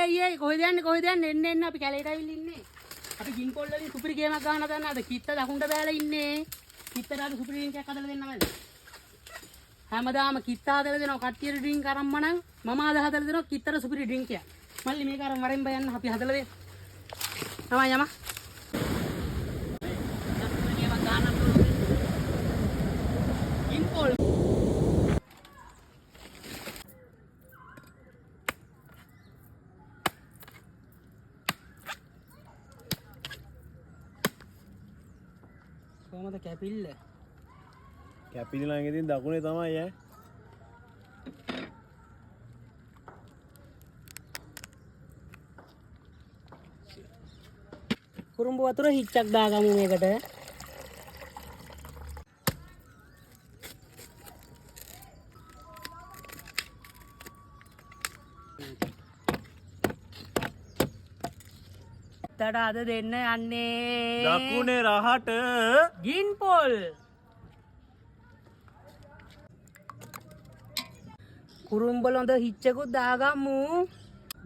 අයියේ කොහෙද යන්නේ එන්න අපි කැලේට ආවිල්ලා ඉන්නේ. අපි ගින් පොල් වලින් සුපිරි ගේමක් ගන්න හදනවාද? කිත්ත දකුණට බෑලා ඉන්නේ. කිත්තට අර සුපිරි ඩ්‍රින්ක් එකක් හදලා දෙන්නවද? හැමදාම කිත්ත හදලා දෙනවා කට්ටියට ඩ්‍රින්ක් අරන් මනම් මම ආද හදලා දෙනවා කිත්තට සුපිරි ඩ්‍රින්ක් එකක්. මල්ලි මේක අරන් වරෙන් බය යන්න අපි හදලා දෙන්න. තමයි යම. ගේමක් ගන්න ගින් පොල් කොහමද කැපිල්ල? කැපිලි ළඟ ඉතින් දකුණේ තමයි ඈ. කුරුම්බ වතුර හිච්චක් දාගමු මේකට. තඩ අද දෙන්න යන්නේ දකුණේ රහට ගින් පොල්. කුරුම්බල හොඳ හිච්චකුත් දාගමු.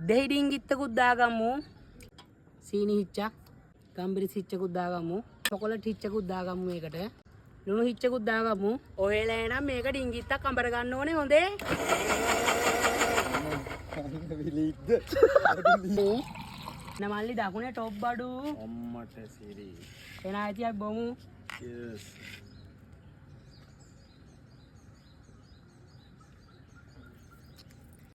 දෙහි ඩිංගිත්තකුත් දාගමු. සීනි හිච්චක්, ගම්බිරිස් හිච්චකුත් දාගමු. චොකලට් හිච්චකුත් දාගමු මේකට. ලුණු හිච්චකුත් දාගමු. ඔහෙලා එනම් මේක ඩිංගිත්තක් අඹර ගන්න ඕනේ හොඳේ. නමල්ලි දකුණේ ටොප් බඩු. අම්මට සිරි. එන ආයිතියක් බොමු. Cheers.